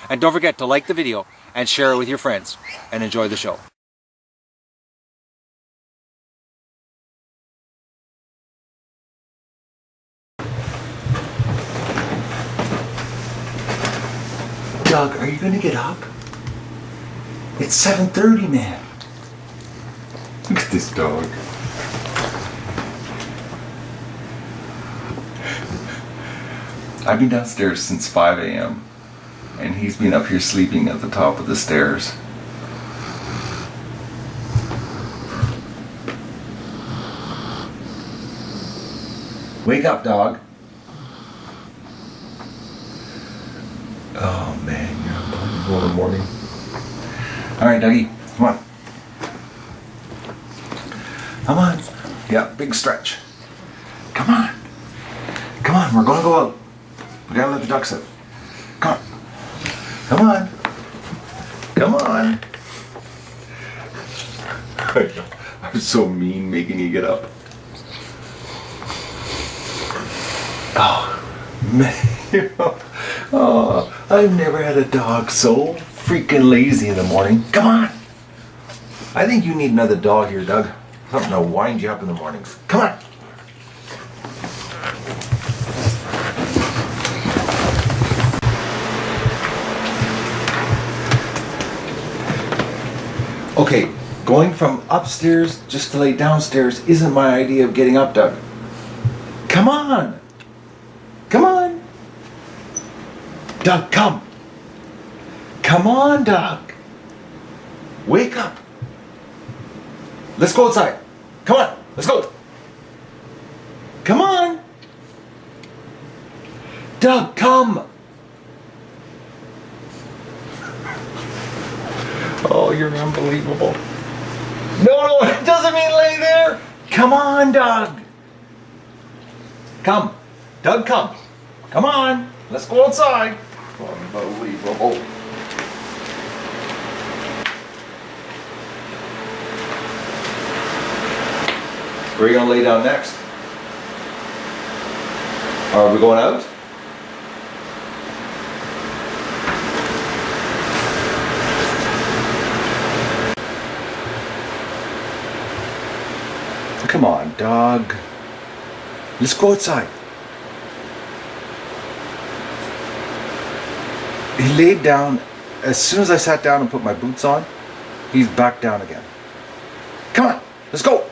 And don't forget to like the video and share it with your friends, and enjoy the show. Doug, are you gonna get up? It's 7:30, man. Look at this dog. I've been downstairs since 5 a.m. and he's been up here sleeping at the top of the stairs. Wake up, dog. Oh man, you're unbelievable in the morning. Alright, Dougie, come on. Come on. Yeah, big stretch. Come on. Come on, we're gonna go out. We gotta let the ducks out. Come on. Come on. Come on. I'm so mean making you get up. Oh, man. Oh, I've never had a dog so freaking lazy in the morning. Come on. I think you need another dog here, Doug. Something to wind you up in the mornings. Come on. Okay, going from upstairs just to lay downstairs isn't my idea of getting up, Doug. Come on. Come on. Doug, come. Come on, Doug. Wake up. Let's go outside. Come on, let's go. Come on. Doug, come. Oh, you're unbelievable. No, it doesn't mean lay there. Come on, Doug. Come. Doug, come. Come on. Let's go outside. Unbelievable. Where are you going to lay down next? Are we going out? Come on, dog. Let's go outside. He laid down. As soon as I sat down and put my boots on, he's back down again. Come on, let's go.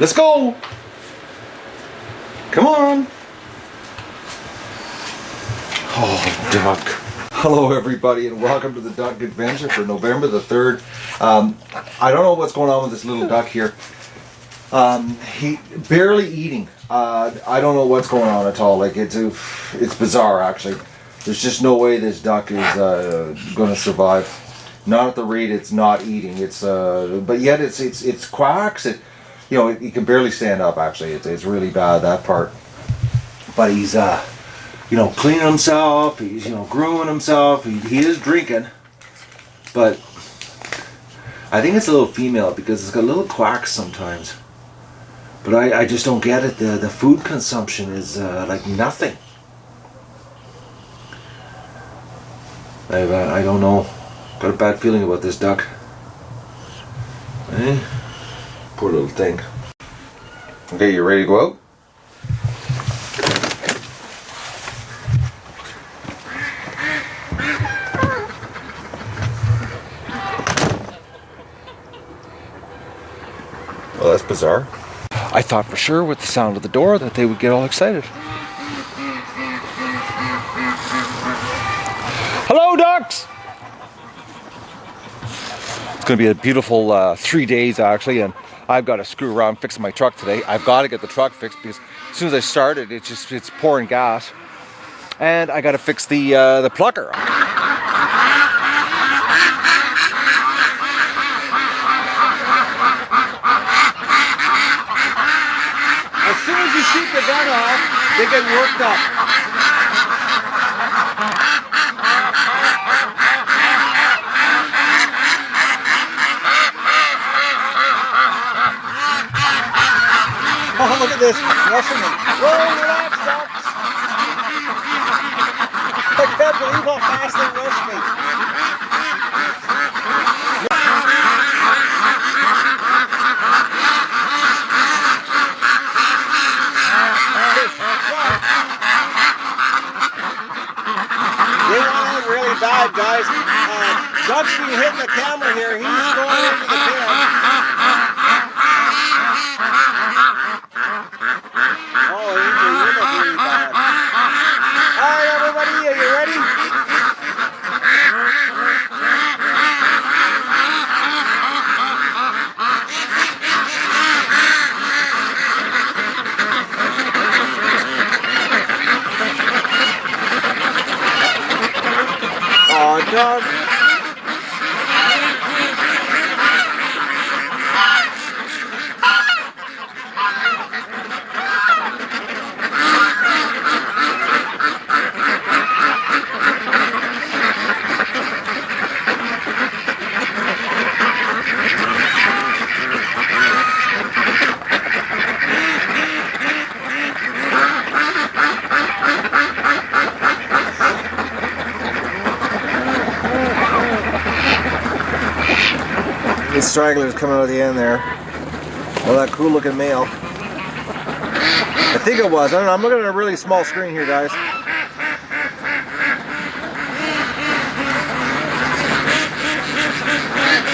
Let's go. Come on. Oh, duck. Hello, everybody, and welcome to the Duck Adventure for November the 3rd. I don't know what's going on with this little duck here. He barely eating. I don't know what's going on at all. Like it's bizarre, actually. There's just no way this duck is going to survive. Not at the rate it's not eating. It's but yet it's quacks. He can barely stand up. Actually, it's really bad, that part. But he's cleaning himself. He's grooming himself. He is drinking, but I think it's a little female because it's got little quacks sometimes. But I just don't get it. The food consumption is like nothing. I don't know. Got a bad feeling about this duck. Eh? Poor little thing. Okay, you ready to go out? Well, that's bizarre. I thought for sure with the sound of the door that they would get all excited. Hello, ducks! It's going to be a beautiful 3 days, actually, and I've got to screw around fixing my truck today. I've got to get the truck fixed because as soon as I started, it's pouring gas. And I got to fix the plucker. As soon as you shoot the gun off, they get worked up. Oh, look at this. Rushing me. Whoa, relax, ducks. I can't believe how fast they rush me. They want out really bad, guys. Doug's been hitting the camera here. He's going into the pen. Oh, they look really bad. All right, everybody, are you ready? Oh, Doug. These stragglers coming out of the end there. Well, that cool looking male. I think it was. I don't know. I'm looking at a really small screen here, guys.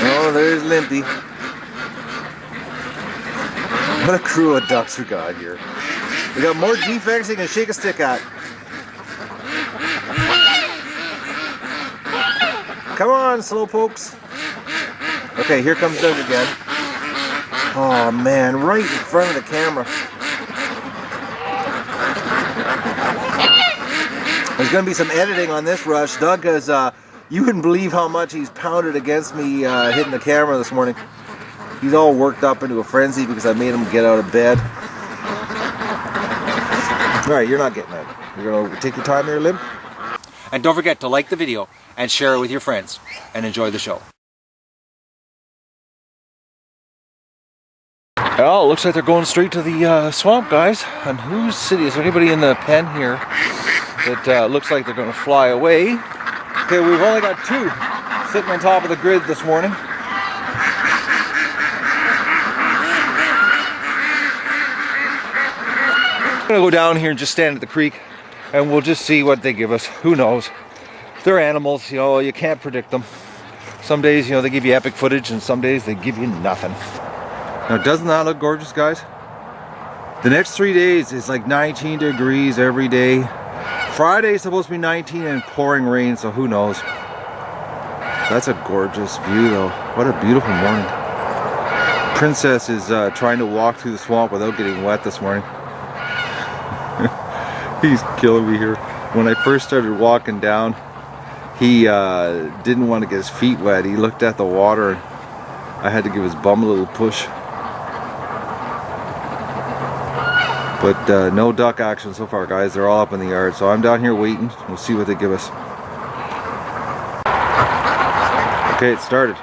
Oh, there's Limpy. What a crew of ducks we got here. We got more defects you can shake a stick at. Come on, slowpokes. Okay, here comes Doug again. Oh man, right in front of the camera. There's going to be some editing on this rush. Doug has, you wouldn't believe how much he's pounded against me hitting the camera this morning. He's all worked up into a frenzy because I made him get out of bed. Alright, you're not getting that. You're going to take your time here, Lim. And don't forget to like the video and share it with your friends and enjoy the show. Oh, looks like they're going straight to the swamp, guys. And who's sitting? Is there anybody in the pen here that looks like they're going to fly away? Okay, we've only got two sitting on top of the grid this morning. I'm going to go down here and just stand at the creek and we'll just see what they give us. Who knows? They're animals, you know, you can't predict them. Some days, you know, they give you epic footage and some days they give you nothing. Now, doesn't that look gorgeous, guys? The next 3 days is like 19 degrees every day. Friday is supposed to be 19 and pouring rain, so who knows? That's a gorgeous view, though. What a beautiful morning. Princess is trying to walk through the swamp without getting wet this morning. He's killing me here. When I first started walking down, he didn't want to get his feet wet. He looked at the water and I had to give his bum a little push. But no duck action so far, guys. They're all up in the yard. So I'm down here waiting. We'll see what they give us. Okay, it started.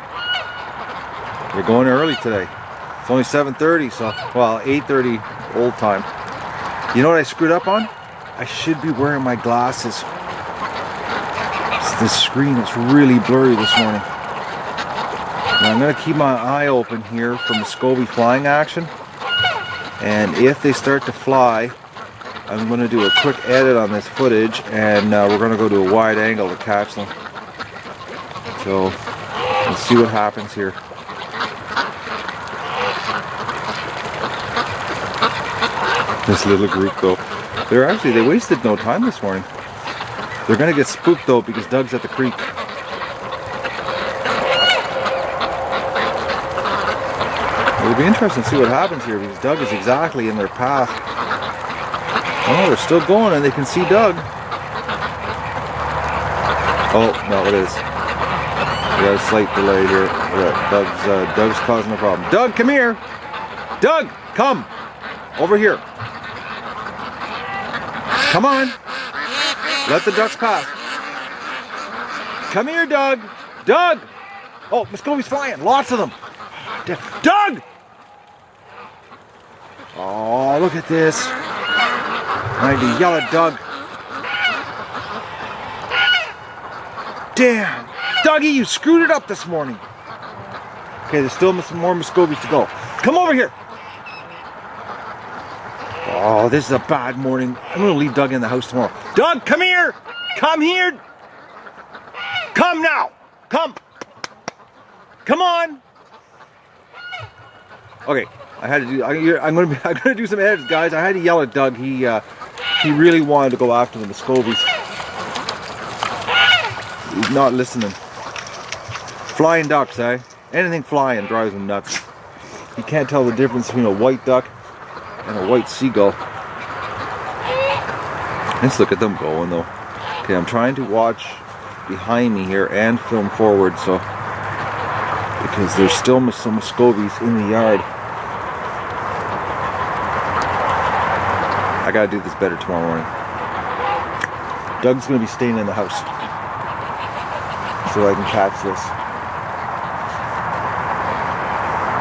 We're going early today. It's only 7:30, so, well, 8:30 old time. You know what I screwed up on? I should be wearing my glasses. This screen is really blurry this morning. Now I'm going to keep my eye open here for Muscovy flying action. And if they start to fly, I'm going to do a quick edit on this footage and we're going to go to a wide angle to catch them. So let's see what happens here. This little group though, they wasted no time this morning. They're going to get spooked though because Doug's at the creek. It'll be interesting to see what happens here because Doug is exactly in their path. Oh, they're still going and they can see Doug. Oh, no, it is. We got a slight delay here. Yeah, Doug's causing a problem. Doug, come here! Doug, come! Over here. Come on! Let the ducks pass. Come here, Doug! Doug! Oh, Muscovy's flying. Lots of them. Doug! Oh, look at this. I need to yell at Doug. Damn. Dougie, you screwed it up this morning. Okay, there's still some more Muscovies to go. Come over here. Oh, this is a bad morning. I'm going to leave Doug in the house tomorrow. Doug, come here. Come here. Come now! Come! Come on! Okay, I had to do. I'm gonna do some edits, guys. I had to yell at Doug. He really wanted to go after the Muscovies. He's not listening. Flying ducks, eh? Anything flying drives him nuts. You can't tell the difference between a white duck and a white seagull. Let's look at them going though. Okay, I'm trying to watch behind me here and film forward, so because there's still some Muscovies in the yard. I gotta do this better tomorrow morning. Doug's gonna be staying in the house so I can catch this.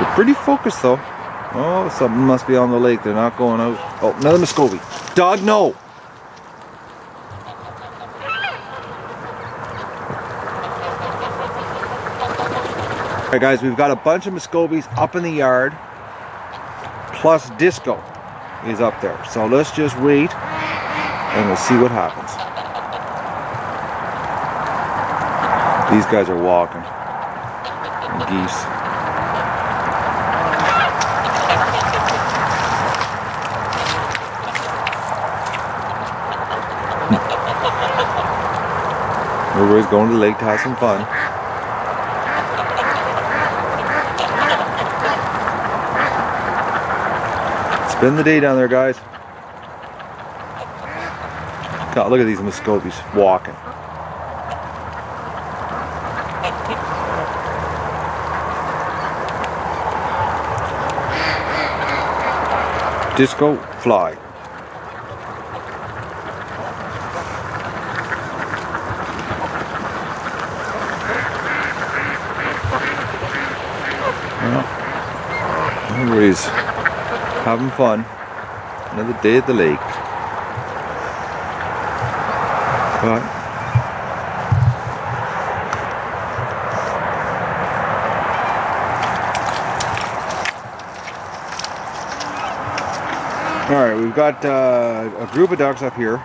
They're pretty focused though. Oh, something must be on the lake. They're not going out. Oh, another Muscovy. Doug, no! Alright guys, we've got a bunch of Muscovies up in the yard. Plus Disco is up there. So let's just wait and we'll see what happens. These guys are walking. And geese. Everybody's going to the lake to have some fun. Spend the day down there, guys. God, look at these Muscovies walking. Disco, fly. Everybody's having fun. Another day at the lake. But alright, we've got a group of ducks up here.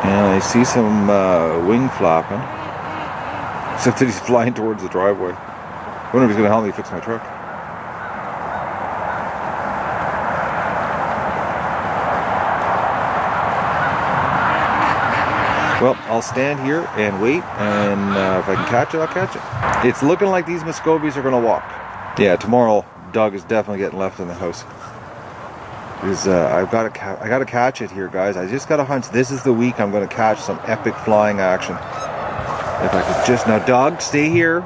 And I see some wing flapping. Except that he's flying towards the driveway. I wonder if he's going to help me fix my truck. Well, I'll stand here and wait, and if I can catch it, I'll catch it. It's looking like these Muscovies are going to walk. Yeah, tomorrow, Doug is definitely getting left in the house. I got to catch it here, guys. I just got a hunch. This is the week I'm going to catch some epic flying action. If I could just... Now, Doug, stay here.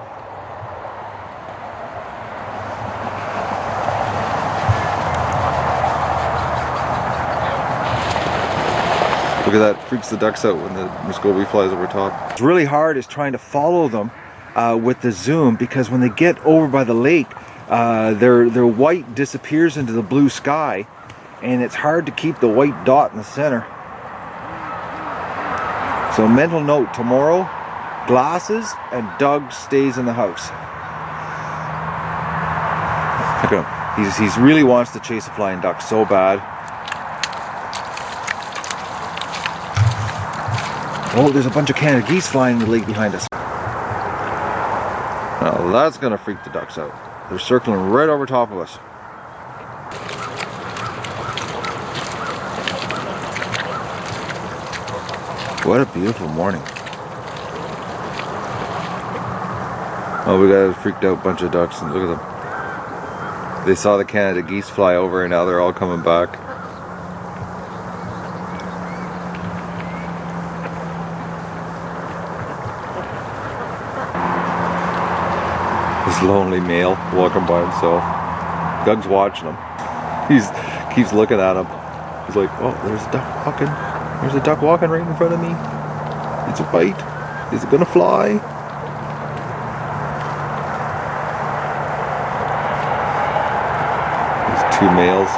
Look at that, freaks the ducks out when the Muscovy flies over top. It's really hard is trying to follow them with the zoom, because when they get over by the lake, their white disappears into the blue sky, and it's hard to keep the white dot in the center. So mental note, tomorrow, glasses, and Doug stays in the house. Look at him. He's really wants to chase a flying duck so bad. Oh, there's a bunch of Canada geese flying in the lake behind us. Well, that's going to freak the ducks out. They're circling right over top of us. What a beautiful morning. Oh, we got a freaked out bunch of ducks, and look at them. They saw the Canada geese fly over, and now they're all coming back. This lonely male walking by himself. Doug's watching him. He keeps looking at him. He's like, oh, there's a duck walking. There's a duck walking right in front of me. It's a bite. Is it gonna fly? There's two males.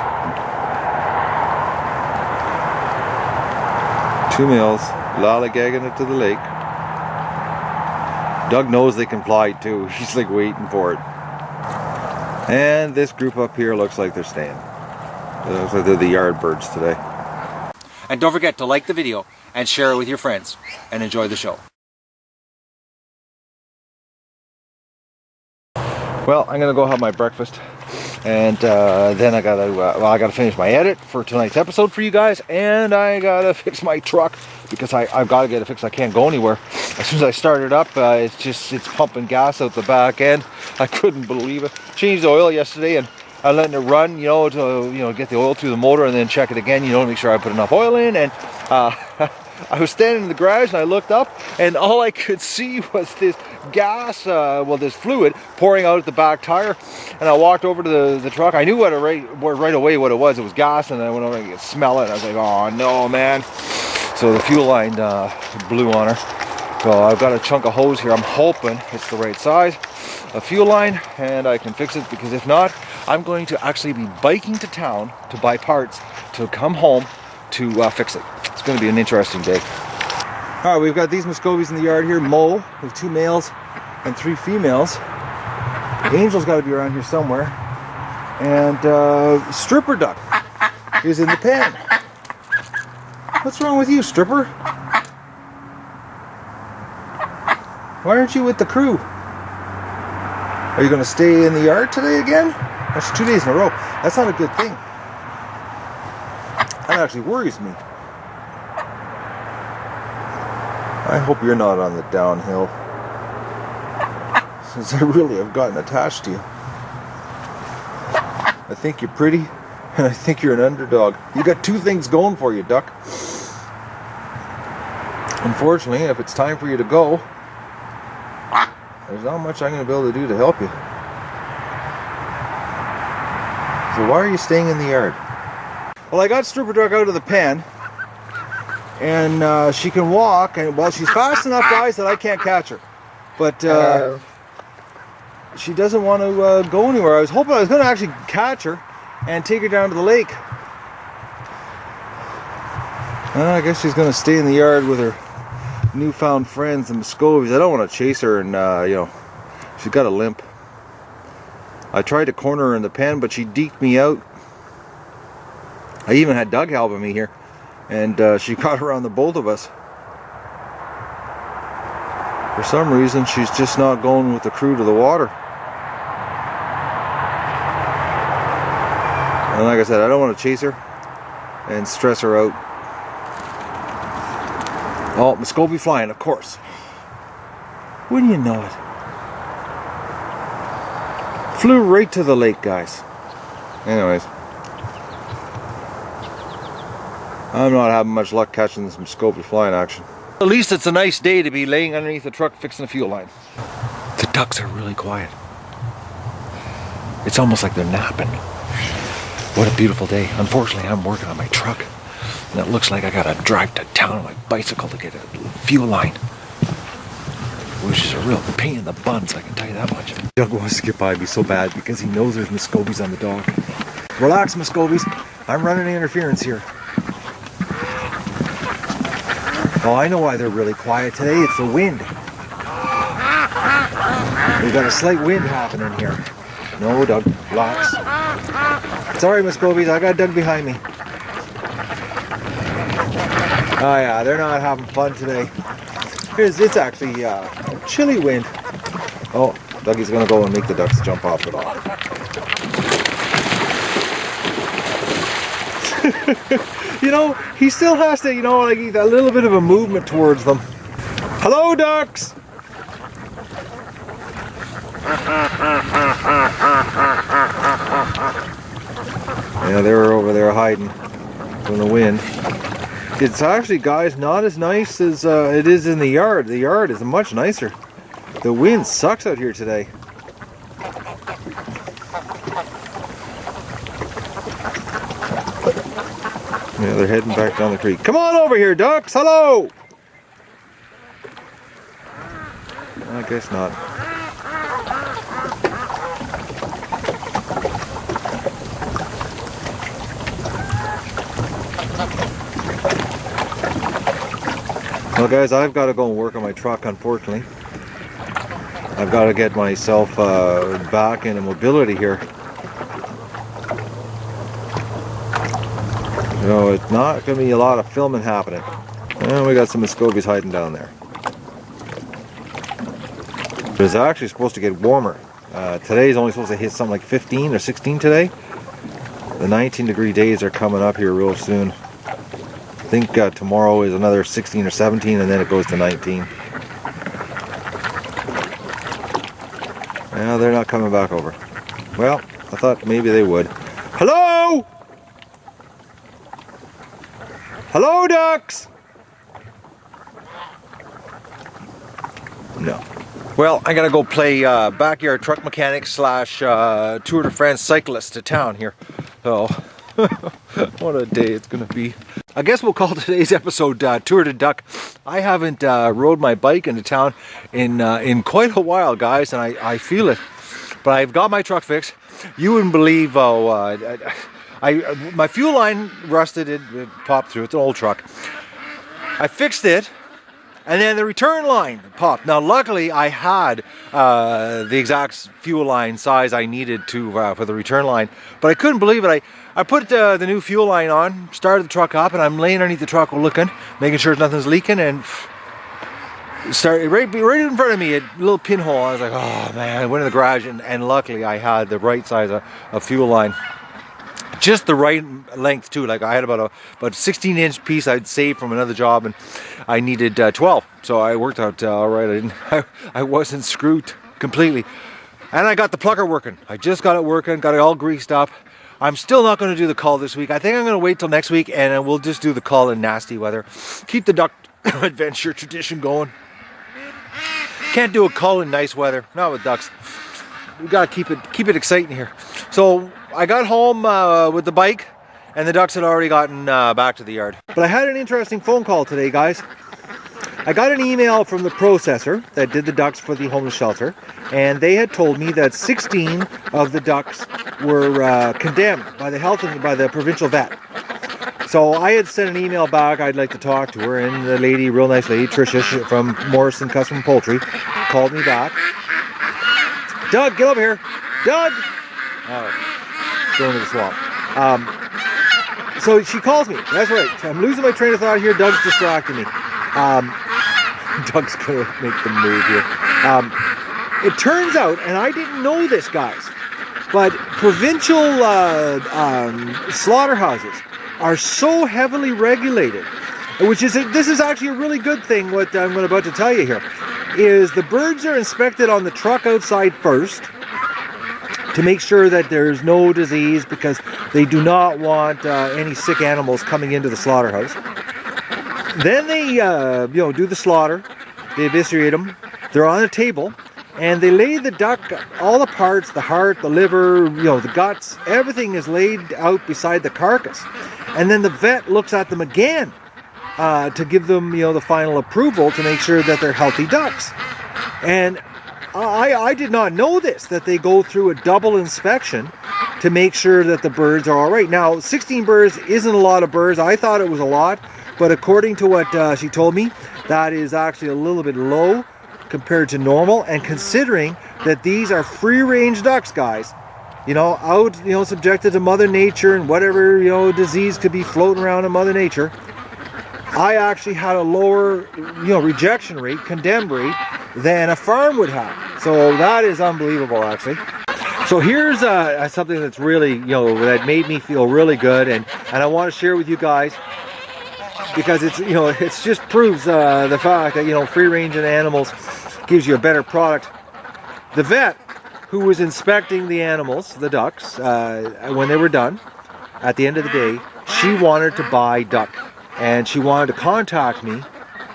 Two males lollygagging it to the lake. Doug knows they can fly too. He's like waiting for it. And this group up here looks like they're staying. It looks like they're the yard birds today. And don't forget to like the video and share it with your friends, and enjoy the show. Well, I'm gonna go have my breakfast, and then I gotta finish my edit for tonight's episode for you guys, and I gotta fix my truck because I've got to get it fixed. I can't go anywhere. As soon as I start it up, it's pumping gas out the back end. I couldn't believe it. Changed the oil yesterday, and I'm letting it run, to get the oil through the motor, and then check it again, to make sure I put enough oil in. And I was standing in the garage and I looked up, and all I could see was this gas, this fluid pouring out at the back tire. And I walked over to the truck. I knew right away what it was. It was gas, and I went over and I could smell it. And I was like, oh no, man. So the fuel line blew on her. So I've got a chunk of hose here. I'm hoping it's the right size, a fuel line, and I can fix it, because if not, I'm going to actually be biking to town to buy parts to come home to fix it. It's going to be an interesting day. All right, we've got these Muscovies in the yard here. Mo with 2 males and 3 females. Angel's got to be around here somewhere. And Stripper Duck is in the pen. What's wrong with you, Stripper? Why aren't you with the crew? Are you going to stay in the yard today again? That's 2 days in a row. That's not a good thing. That actually worries me. I hope you're not on the downhill, since I really have gotten attached to you. I think you're pretty, and I think you're an underdog. You got 2 things going for you, Duck. Unfortunately, if it's time for you to go, there's not much I'm going to be able to do to help you. So why are you staying in the yard? Well, I got Stripper Duck out of the pen, and she can walk, and well, she's fast enough, guys, that I can't catch her. But she doesn't want to go anywhere. I was hoping I was going to actually catch her and take her down to the lake. I guess she's going to stay in the yard with her newfound friends, the Muscovies. I don't want to chase her, and she's got a limp. I tried to corner her in the pen, but she deked me out. I even had Doug helping me here, and she got around the both of us. For some reason, she's just not going with the crew to the water. And like I said, I don't want to chase her and stress her out. Oh, Muscovy flying, of course. Wouldn't you know it? Flew right to the lake, guys. Anyways. I'm not having much luck catching this Muscovy flying action. At least it's a nice day to be laying underneath the truck fixing the fuel line. The ducks are really quiet. It's almost like they're napping. What a beautiful day. Unfortunately, I'm working on my truck, and it looks like I gotta drive to town on my bicycle to get a fuel line, which is a real pain in the buns, I can tell you that much. Doug wants to get by me so bad because he knows there's Muscovies on the dog. Relax, Muscovies. I'm running interference here. Oh, I know why they're really quiet today. It's the wind. We've got a slight wind happening here. No, Doug, relax. Sorry, Muscovies, I got Doug behind me. Oh yeah, they're not having fun today. It's actually a chilly wind. Oh, Dougie's gonna go and make the ducks jump off it all. He still has to, like a little bit of a movement towards them. Hello, ducks! Yeah, they're over there hiding from the wind. It's actually, guys, not as nice as it is in the yard. The yard is much nicer. The wind sucks out here today. Yeah, they're heading back down the creek. Come on over here, ducks! Hello! I guess not. Well, guys, I've got to go and work on my truck, unfortunately. I've got to get myself back into mobility here. It's not going to be a lot of filming happening. And we got some Muscovies hiding down there. It's actually supposed to get warmer. Today's only supposed to hit something like 15 or 16 today. The 19-degree days are coming up here real soon. I think tomorrow is another 16 or 17, and then it goes to 19. Well, they're not coming back over. Well, I thought maybe they would. Hello? Hello, ducks? No. Well, I gotta go play backyard truck mechanic slash Tour de France cyclist to town here. So, what a day it's gonna be. I guess we'll call today's episode Tour de Duck. I haven't rode my bike into town in quite a while, guys, and I feel it. But I've got my truck fixed. You wouldn't believe my fuel line rusted, it popped through. It's an old truck. I fixed it. And then the return line popped. Now, luckily, I had the exact fuel line size I needed to for the return line, but I couldn't believe it. I put the new fuel line on, started the truck up, and I'm laying underneath the truck looking, making sure nothing's leaking, and started right in front of me, a little pinhole. I was like, oh man! I went in the garage, and luckily I had the right size of fuel line. Just the right length too. Like I had about 16-inch piece I'd saved from another job, and I needed 12. So I worked out all right. I wasn't screwed completely, and I got the plucker working. I just got it working, got it all greased up. I'm still not going to do the call this week. I think I'm going to wait till next week, and we'll just do the call in nasty weather. Keep the duck adventure tradition going. Can't do a call in nice weather, not with ducks. We gotta keep it exciting here. So I got home with the bike, and the ducks had already gotten back to the yard. But I had an interesting phone call today, guys. I got an email from the processor that did the ducks for the homeless shelter, and they had told me that 16 of the ducks were condemned by the provincial vet. So I had sent an email back. I'd like to talk to her, and the lady, real nice lady, Tricia from Morrison Custom Poultry, called me back. Doug, get over here. Doug! Oh, going to the swamp. So she calls me. That's right. I'm losing my train of thought here. Doug's distracting me. Doug's going to make the move here. It turns out, and I didn't know this, guys, but provincial slaughterhouses are so heavily regulated, this is actually a really good thing. What I'm about to tell you here is the birds are inspected on the truck outside first to make sure that there's no disease, because they do not want any sick animals coming into the slaughterhouse. Then they do the slaughter, they eviscerate them, they're on a table, and they lay the duck, all the parts, the heart, the liver, the guts, everything is laid out beside the carcass. And then the vet looks at them again to give them, the final approval to make sure that they're healthy ducks. And I did not know this, that they go through a double inspection to make sure that the birds are all right. Now, 16 birds isn't a lot of birds. I thought it was a lot, but according to what she told me, that is actually a little bit low compared to normal. And considering that these are free-range ducks, guys, out, subjected to Mother Nature and whatever, disease could be floating around in Mother Nature, I actually had a lower, rejection rate, condemned rate, than a farm would have. So that is unbelievable, actually. So here's something that's really, that made me feel really good, and I want to share with you guys, because it's, it just proves the fact that, free-ranging animals gives you a better product. The vet who was inspecting the animals, the ducks, when they were done, at the end of the day, she wanted to buy duck, and she wanted to contact me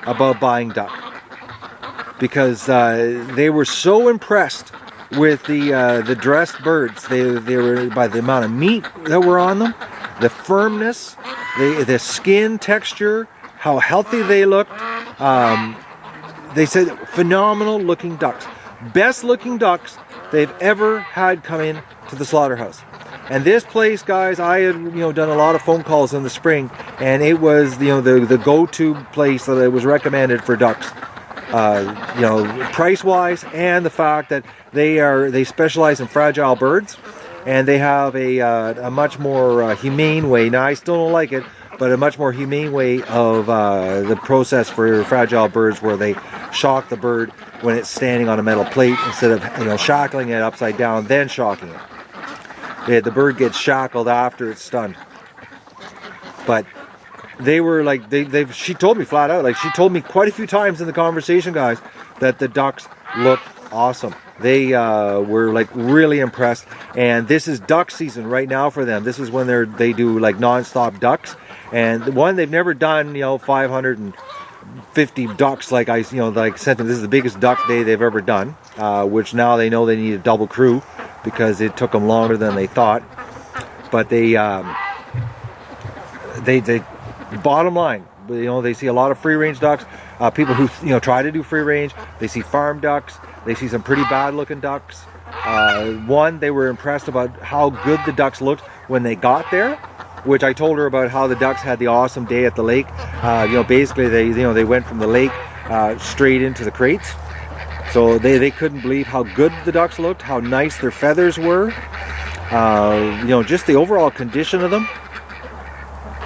about buying duck, because they were so impressed with the dressed birds. They were, by the amount of meat that were on them, the firmness, the skin texture, how healthy they looked. They said phenomenal looking ducks, best looking ducks they've ever had come in to the slaughterhouse. And this place, guys, I had done a lot of phone calls in the spring, and it was the go-to place that it was recommended for ducks. Price-wise, and the fact that they specialize in fragile birds, and they have a much more humane way. Now, I still don't like it, but a much more humane way of the process for fragile birds, where they shock the bird when it's standing on a metal plate instead of shackling it upside down then shocking it. Yeah, the bird gets shackled after it's stunned. But they were like, she told me flat out, like she told me quite a few times in the conversation, guys, that the ducks looked awesome. They were like really impressed, and this is duck season right now for them. This is when they do like non-stop ducks, and one they've never done 550 ducks like I sent them. This is the biggest duck day they've ever done, which now they know they need a double crew because it took them longer than they thought. But they bottom line, they see a lot of free range ducks. People who try to do free range, they see farm ducks. They see some pretty bad looking ducks. One, they were impressed about how good the ducks looked when they got there, which I told her about how the ducks had the awesome day at the lake. Basically they went from the lake straight into the crates. So they couldn't believe how good the ducks looked, how nice their feathers were, just the overall condition of them.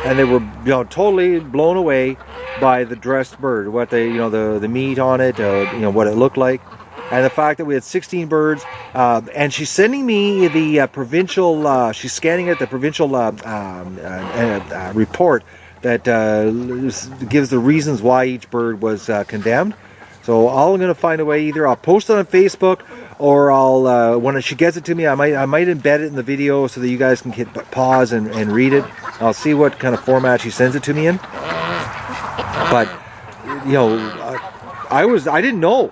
And they were totally blown away by the dressed bird, what they the meat on it, what it looked like. And the fact that we had 16 birds, and she's sending me the provincial, she's scanning it, the provincial report that gives the reasons why each bird was condemned. So I'm going to find a way, either I'll post it on Facebook, or I'll, when she gets it to me, I might embed it in the video so that you guys can hit pause and read it. I'll see what kind of format she sends it to me in. But, I didn't know.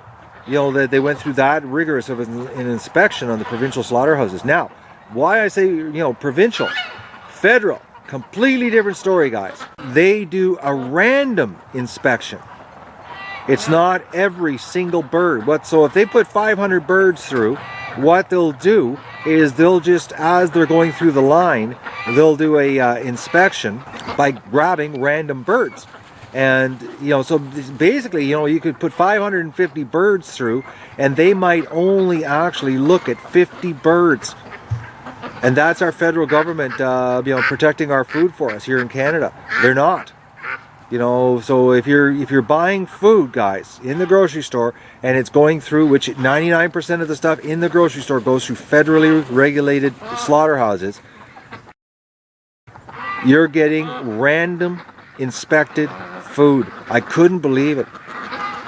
That they went through that rigorous of an inspection on the provincial slaughterhouses. Now, why I say, provincial, federal, completely different story, guys. They do a random inspection. It's not every single bird. So if they put 500 birds through, what they'll do is they'll just, as they're going through the line, they'll do a inspection by grabbing random birds. And, so basically, you could put 550 birds through, and they might only actually look at 50 birds. And that's our federal government, protecting our food for us here in Canada. They're not. So if you're buying food, guys, in the grocery store, and it's going through, which 99% of the stuff in the grocery store goes through federally regulated slaughterhouses, you're getting random inspected food. I couldn't believe it.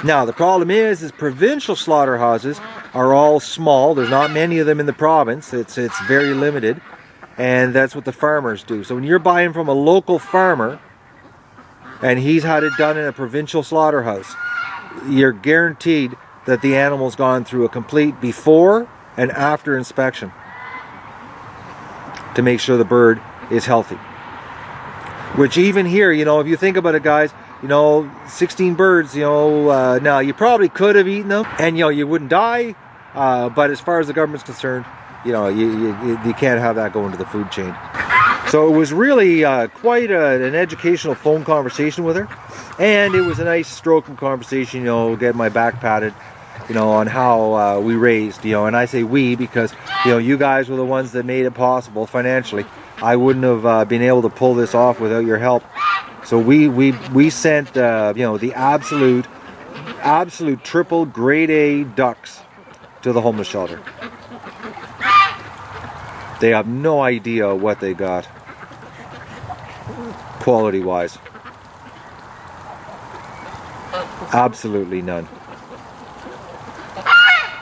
Now the problem is provincial slaughterhouses are all small. There's not many of them in the province. It's very limited, and that's what the farmers do. So when you're buying from a local farmer and he's had it done in a provincial slaughterhouse, you're guaranteed that the animal's gone through a complete before and after inspection to make sure the bird is healthy. Which even here, if you think about it, guys, 16 birds, now you probably could have eaten them and, you wouldn't die. But as far as the government's concerned, you can't have that go into the food chain. So it was really quite an educational phone conversation with her. And it was a nice stroking conversation, getting my back patted, on how we raised, and I say we because, you guys were the ones that made it possible financially. I wouldn't have been able to pull this off without your help. So we sent the absolute triple grade A ducks to the homeless shelter. They have no idea what they got quality wise. Absolutely none.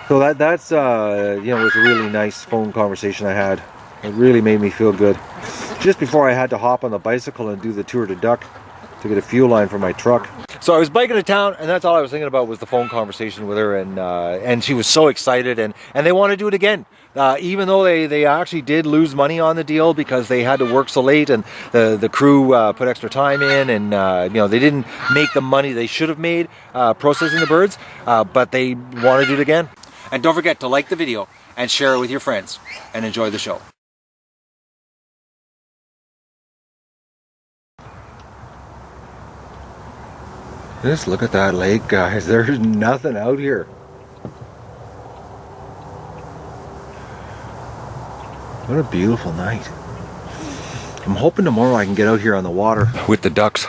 So that's was a really nice phone conversation I had. It really made me feel good. Just before I had to hop on the bicycle and do the tour to Duck to get a fuel line for my truck. So I was biking to town, and that's all I was thinking about was the phone conversation with her, and she was so excited, and they want to do it again. Even though they actually did lose money on the deal because they had to work so late, and the crew put extra time in, and they didn't make the money they should have made processing the birds, but they want to do it again. And don't forget to like the video and share it with your friends, and enjoy the show. Just look at that lake, guys. There's nothing out here. What a beautiful night. I'm hoping tomorrow I can get out here on the water with the ducks.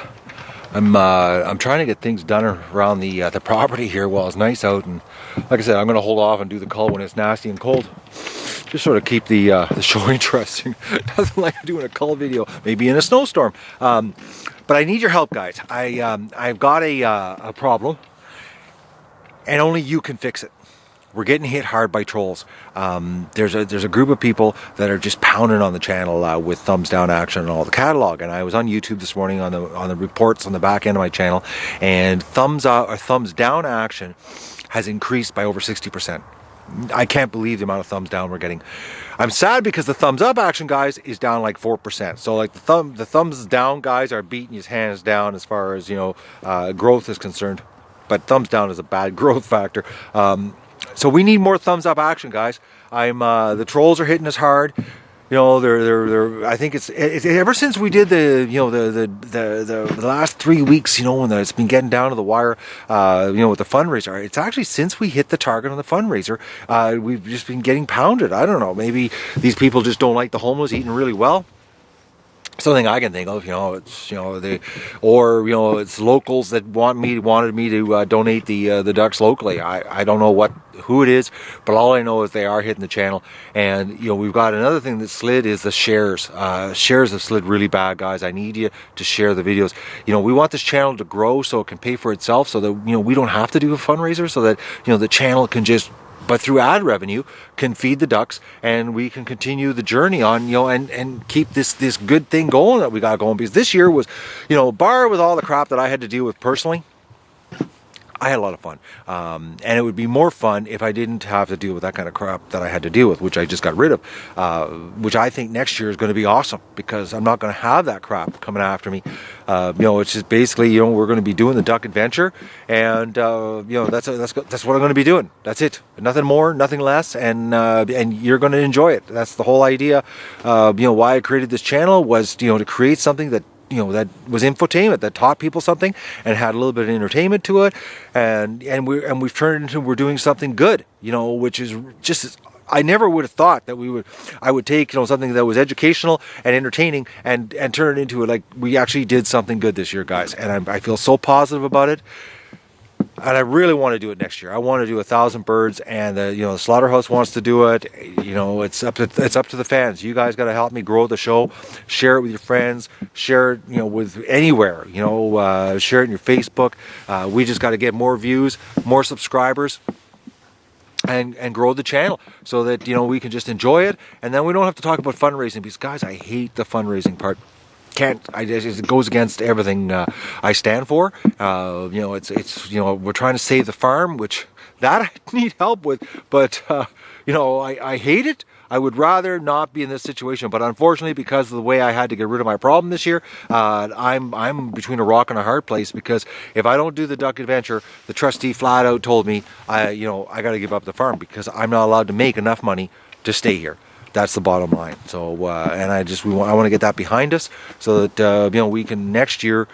I'm trying to get things done around the property here while it's nice out, and like I said, I'm going to hold off and do the cull when it's nasty and cold. Just sort of keep the show interesting. Nothing like doing a cull video, maybe in a snowstorm. But I need your help, guys. I've got a problem, and only you can fix it. We're getting hit hard by trolls. There's a group of people that are just pounding on the channel with thumbs down action and all the catalog. And I was on YouTube this morning on the reports on the back end of my channel, and thumbs up or thumbs down action has increased by over 60%. I can't believe the amount of thumbs down we're getting. I'm sad because the thumbs up action, guys, is down like 4%. So like the thumbs down guys are beating his hands down as far as growth is concerned. But thumbs down is a bad growth factor. So we need more thumbs up action, guys. The trolls are hitting us hard. They're I think it's ever since we did the last 3 weeks, when it's been getting down to the wire, with the fundraiser. It's actually since we hit the target on the fundraiser, we've just been getting pounded. I don't know. Maybe these people just don't like the homeless eating really well. Something I can think of, it's it's locals that wanted me to donate the ducks locally. I don't know who it is, but all I know is they are hitting the channel. And we've got another thing that slid is the shares. Shares have slid really bad, guys. I need you to share the videos. We want this channel to grow so it can pay for itself, so that we don't have to do a fundraiser, so that the channel can just, but through ad revenue, can feed the ducks, and we can continue the journey on, and keep this good thing going that we got going. Because this year was, bar with all the crap that I had to deal with personally, I had a lot of fun. And it would be more fun if I didn't have to deal with that kind of crap that I had to deal with, which I just got rid of, which I think next year is going to be awesome, because I'm not going to have that crap coming after me. It's just basically, we're going to be doing the duck adventure, and that's what I'm going to be doing. That's it. Nothing more, nothing less, and you're going to enjoy it. That's the whole idea. Why I created this channel was, to create something that that was infotainment, that taught people something and had a little bit of entertainment to it, and we've turned it into, we're doing something good, which is just, I never would have thought that I would take something that was educational and entertaining and turn it into like we actually did something good this year, guys. And I feel so positive about it. And I really want to do it next year. I want to do 1,000 birds, and the Slaughterhouse wants to do it. It's up to the fans. You guys got to help me grow the show. Share it with your friends. Share it, with anywhere. Share it in your Facebook. We just got to get more views, more subscribers, and grow the channel so that we can just enjoy it, and then we don't have to talk about fundraising, because guys, I hate the fundraising part. It goes against everything I stand for. We're trying to save the farm, which that I need help with, but I hate it. I would rather not be in this situation, but unfortunately, because of the way I had to get rid of my problem this year, I'm between a rock and a hard place, because if I don't do the duck adventure, the trustee flat out told me I got to give up the farm, because I'm not allowed to make enough money to stay here. That's the bottom line. So, and I want to get that behind us, so that we can next year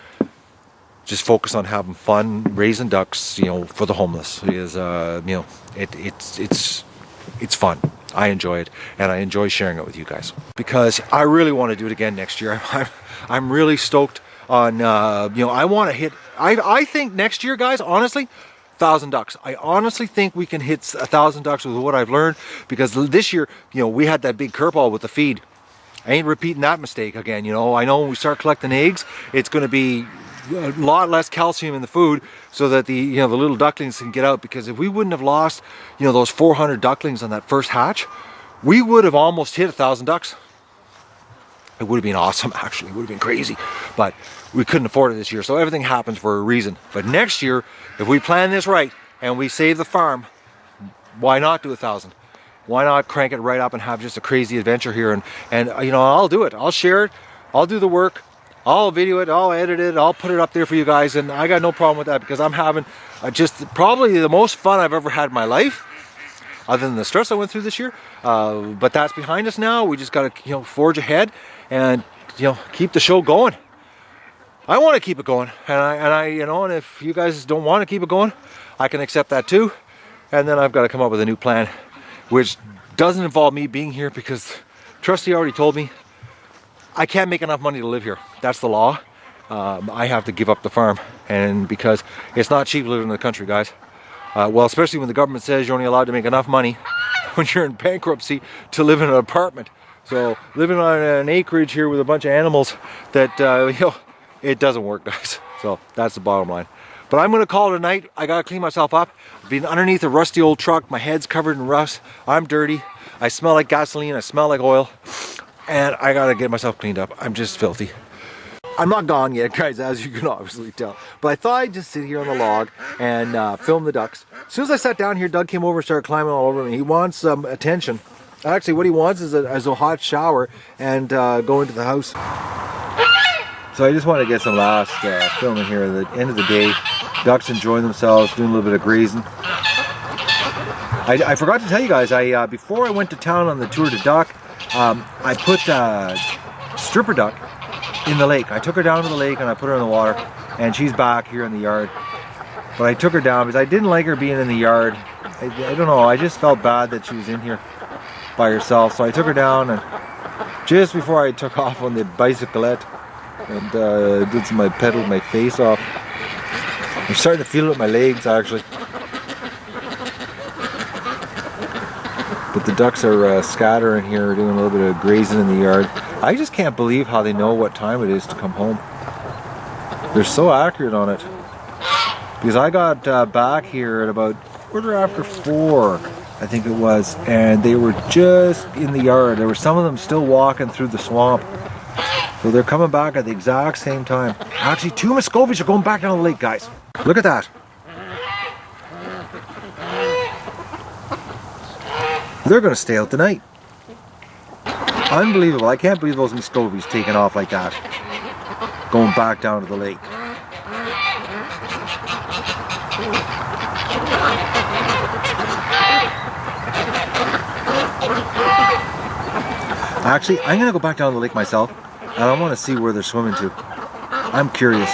just focus on having fun raising ducks, for the homeless. Because it's fun. I enjoy it, and I enjoy sharing it with you guys, because I really want to do it again next year. I'm really stoked on. I want to hit. I think next year, guys, honestly, 1,000 ducks. I honestly think we can hit 1,000 ducks with what I've learned, because this year, we had that big curveball with the feed. I ain't repeating that mistake again. I know when we start collecting eggs, it's going to be a lot less calcium in the food, so that the little ducklings can get out. Because if we wouldn't have lost, those 400 ducklings on that first hatch, we would have almost hit 1,000 ducks. It would have been awesome, actually. It would have been crazy, but we couldn't afford it this year. So everything happens for a reason. But next year, if we plan this right and we save the farm, why not do 1,000? Why not crank it right up and have just a crazy adventure here? And I'll do it. I'll share it. I'll do the work. I'll video it. I'll edit it. I'll put it up there for you guys. And I got no problem with that, because I'm having just probably the most fun I've ever had in my life, other than the stress I went through this year. But that's behind us now. We just got to forge ahead and keep the show going. I want to keep it going, and if you guys don't want to keep it going, I can accept that too. And then I've got to come up with a new plan, which doesn't involve me being here, because trustee already told me I can't make enough money to live here. That's the law. I have to give up the farm, and because it's not cheap living in the country, guys. Well, especially when the government says you're only allowed to make enough money when you're in bankruptcy to live in an apartment. So living on an acreage here with a bunch of animals, that you know, it doesn't work, guys. So that's the bottom line. But I'm gonna call it a night. I gotta clean myself up. I've been underneath a rusty old truck. My head's covered in rust. I'm dirty. I smell like gasoline. I smell like oil. And I gotta get myself cleaned up. I'm just filthy. I'm not gone yet, guys, as you can obviously tell. But I thought I'd just sit here on the log and film the ducks. As soon as I sat down here, Doug came over and started climbing all over me. He wants some attention. Actually, what he wants is a hot shower and go into the house. So I just want to get some last filming here. At the end of the day, ducks enjoying themselves, doing a little bit of grazing. I forgot to tell you guys, before I went to town on the tour to duck, I put stripper duck in the lake. I took her down to the lake and I put her in the water, and she's back here in the yard. But I took her down because I didn't like her being in the yard. I don't know, I just felt bad that she was in here by herself. So I took her down, and just before I took off on the bicyclette and did some, I pedaled my face off. I'm starting to feel it with my legs actually. But the ducks are scattering here, doing a little bit of grazing in the yard. I just can't believe how they know what time it is to come home. They're so accurate on it. Because I got back here at about 4:15, I think it was, and they were just in the yard. There were some of them still walking through the swamp. So they're coming back at the exact same time. Actually, 2 Muscovies are going back down the lake, guys. Look at that. They're going to stay out tonight. Unbelievable. I can't believe those Muscovies taking off like that. Going back down to the lake. Actually, I'm going to go back down to the lake myself, and I want to see where they're swimming to. I'm curious.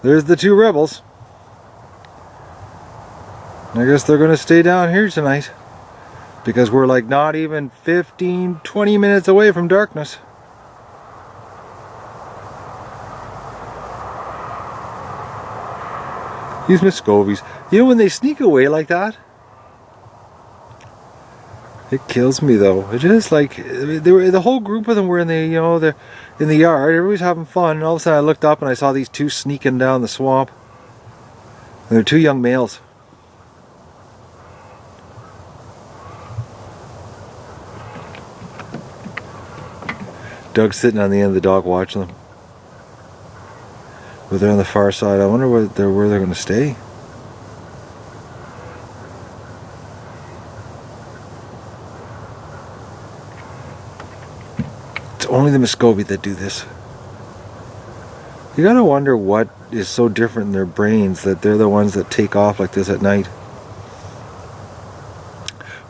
There's the 2 rebels. I guess they're going to stay down here tonight, because we're like not even 15-20 minutes away from darkness. These Muscovies, you know, when they sneak away like that, it kills me though. It just like the whole group of them were in the, you know, they're in the yard. Everybody's having fun, and all of a sudden I looked up and I saw these 2 sneaking down the swamp. And they're 2 young males. Doug's sitting on the end of the dock watching them. But they're on the far side. I wonder where they're going to stay. It's only the Muscovy that do this. You gotta wonder what is so different in their brains that they're the ones that take off like this at night.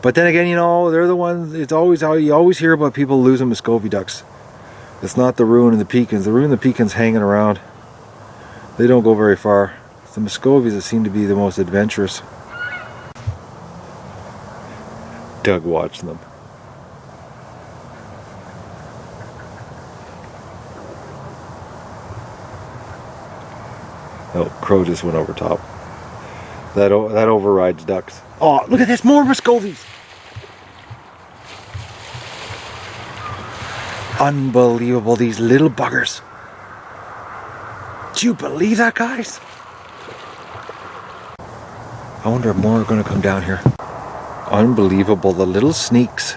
But then again, you know, they're the ones, it's always how you always hear about people losing Muscovy ducks. It's not the Roon and the Pekins. The Roon and the Pekins hanging around. They don't go very far. It's the Muscovies that seem to be the most adventurous. Doug watching them. Oh, crow just went over top. That overrides ducks. Oh, look at this, more Muscovies! Unbelievable, these little buggers. Do you believe that, guys? I wonder if more are going to come down here. Unbelievable, the little sneaks.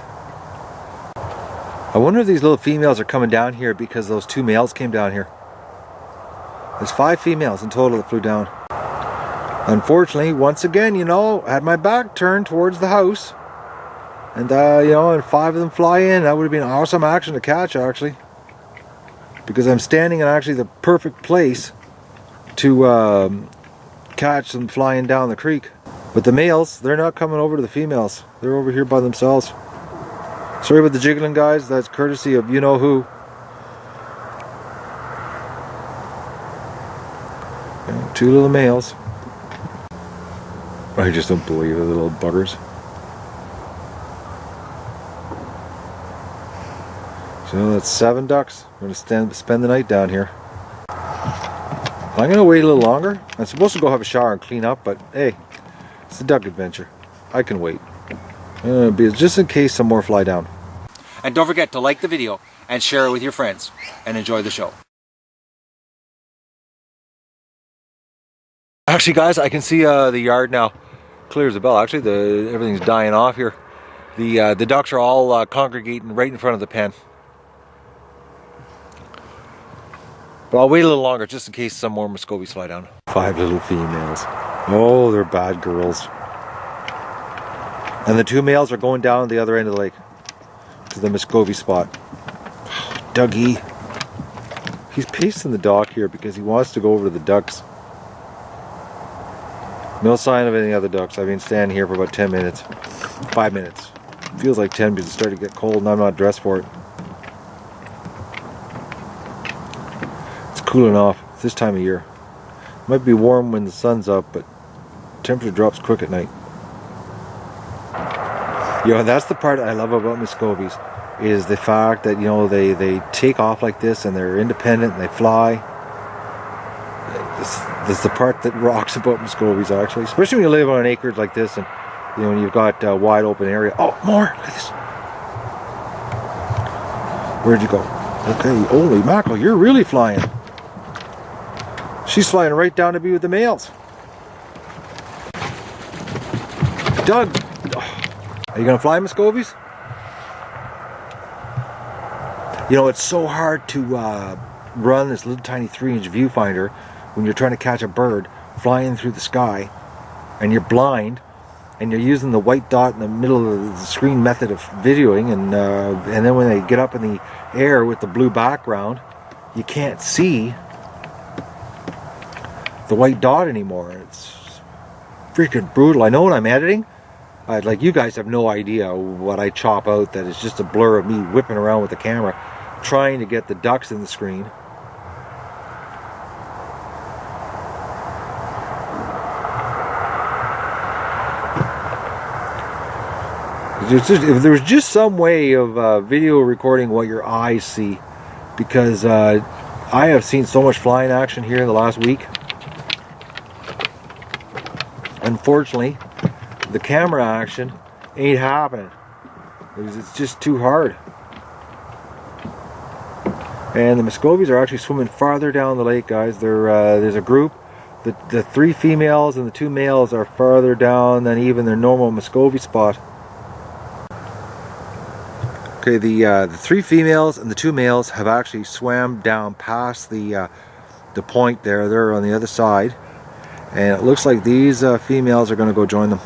I wonder if these little females are coming down here because those 2 males came down here. There's 5 females in total that flew down. Unfortunately, once again, you know, I had my back turned towards the house. And, you know, and 5 of them fly in. That would have been awesome action to catch, actually. Because I'm standing in actually the perfect place to catch them flying down the creek. But the males, they're not coming over to the females. They're over here by themselves. Sorry about the jiggling, guys. That's courtesy of you-know-who. 2 little males. I just don't believe it, the little buggers. So that's 7 ducks. We're going to spend the night down here. I'm going to wait a little longer. I'm supposed to go have a shower and clean up, but hey, it's a duck adventure. I can wait. Just in case some more fly down. And don't forget to like the video and share it with your friends. And enjoy the show. Actually, guys, I can see the yard now clear as a bell. Actually, everything's dying off here. The ducks are all congregating right in front of the pen. But I'll wait a little longer just in case some more Muscovies fly down. 5 little females. Oh, they're bad girls. And the 2 males are going down the other end of the lake to the Muscovy spot. Dougie. He's pacing the dock here because he wants to go over to the ducks. No sign of any other ducks. I've been standing here for about 10 minutes. 5 minutes. Feels like 10 because it's starting to get cold and I'm not dressed for it. It's cooling off. It's this time of year. It might be warm when the sun's up, but temperature drops quick at night. You know, that's the part I love about Muscovies, is the fact that, you know, they take off like this and they're independent and they fly. This is the part that rocks about Muscovies, actually, especially when you live on an acreage like this and, you know, when you've got a wide open area. Oh, more! Look at this. Where'd you go? Okay, holy mackerel, you're really flying. She's flying right down to be with the males. Doug, are you gonna fly Muscovies? You know, it's so hard to run this little tiny 3-inch viewfinder when you're trying to catch a bird flying through the sky and you're blind and you're using the white dot in the middle of the screen method of videoing, and then when they get up in the air with the blue background, you can't see the white dot anymore. It's freaking brutal. I know when I'm editing, like, you guys have no idea what I chop out that is just a blur of me whipping around with the camera trying to get the ducks in the screen. If there was just some way of video recording what your eyes see, because I have seen so much flying action here in the last week. Unfortunately, the camera action ain't happening. It's just too hard. And the Muscovies are actually swimming farther down the lake, guys. There's a group. The 3 females and the 2 males are farther down than even their normal Muscovy spot. Okay, the 3 females and the 2 males have actually swam down past the point there. They're on the other side. And it looks like these females are going to go join them.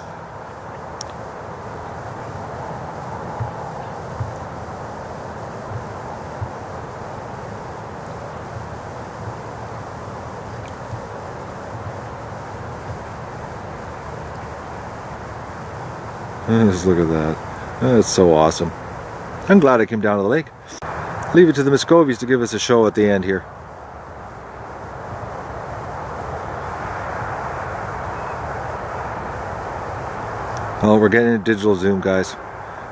Just look at that. That's so awesome. I'm glad I came down to the lake. Leave it to the Muscovies to give us a show at the end here. Well, we're getting into digital zoom, guys.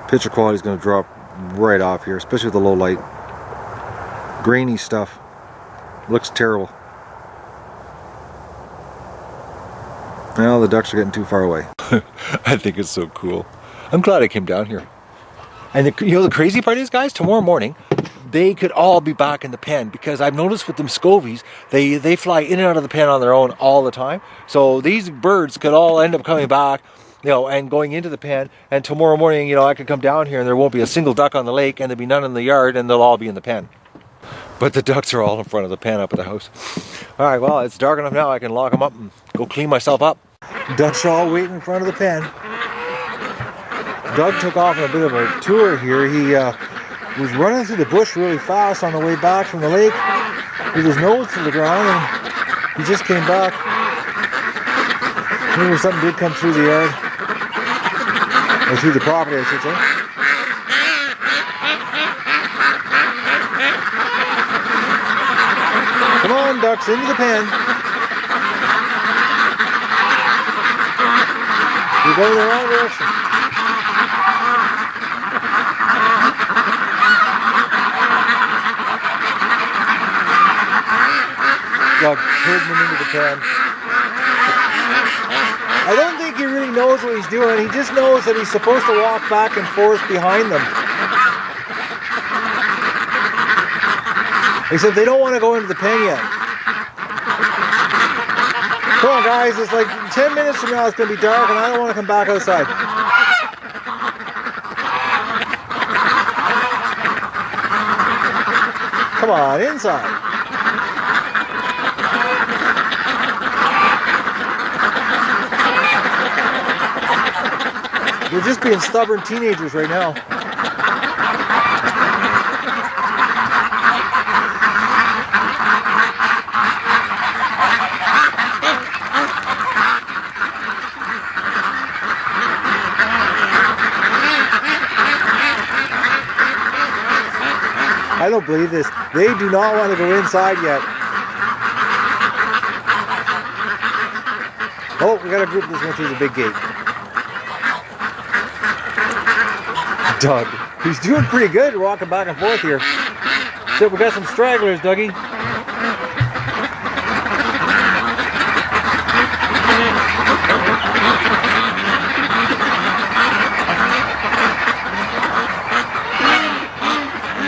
Picture quality is going to drop right off here, especially with the low light. Grainy stuff. Looks terrible. Well, the ducks are getting too far away. I think it's so cool. I'm glad I came down here. And the crazy part is, guys, tomorrow morning they could all be back in the pen, because I've noticed with the Muscovies, they fly in and out of the pen on their own all the time. So these birds could all end up coming back, you know, and going into the pen, and tomorrow morning, you know, I could come down here and there won't be a single duck on the lake and there'll be none in the yard and they'll all be in the pen. But the ducks are all in front of the pen up at the house. All right, well, it's dark enough now. I can lock them up and go clean myself up. Ducks are all waiting in front of the pen. Doug took off on a bit of a tour here. He was running through the bush really fast on the way back from the lake with his nose to the ground, and he just came back. Maybe something did come through the yard. Or through the property, I should say. Come on, ducks, into the pen. You're going the wrong direction. Doug herding them into the pen. I don't think he really knows what he's doing. He just knows that he's supposed to walk back and forth behind them. Except they don't want to go into the pen yet. Come on guys, it's like 10 minutes from now it's going to be dark and I don't want to come back outside. Come on, inside. They're just being stubborn teenagers right now. I don't believe this. They do not want to go inside yet. Oh, we got a group that's going through the big gate. Doug, he's doing pretty good walking back and forth here. So we got some stragglers, Dougie.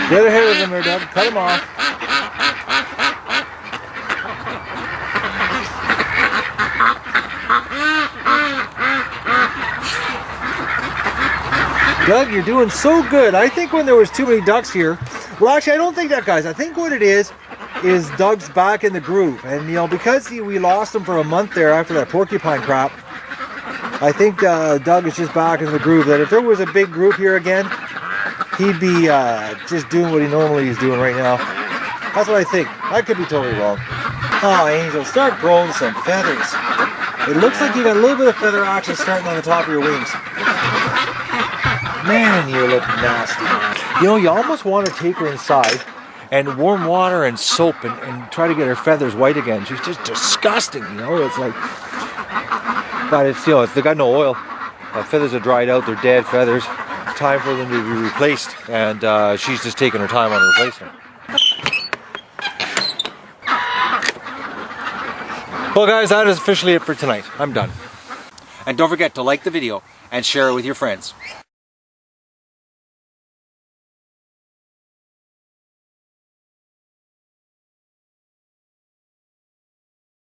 Get ahead of them there, Doug. Cut them off. Doug, you're doing so good. I think when there was too many ducks here, well actually I don't think that, guys. I think what it is Doug's back in the groove. And you know, because we lost him for a month there after that porcupine crap, I think Doug is just back in the groove. That if there was a big group here again, he'd be just doing what he normally is doing right now. That's what I think. I could be totally wrong. Oh, Angel, start growing some feathers. It looks like you got a little bit of feather action starting on the top of your wings. Man, you look nasty. You know, you almost want to take her inside and warm water and soap and try to get her feathers white again. She's just disgusting, you know. It's like, but it's, you know, they got no oil. Feathers are dried out. They're dead feathers. Time for them to be replaced, and she's just taking her time on replacing them. Well guys, that is officially it for tonight. I'm done. And don't forget to like the video and share it with your friends.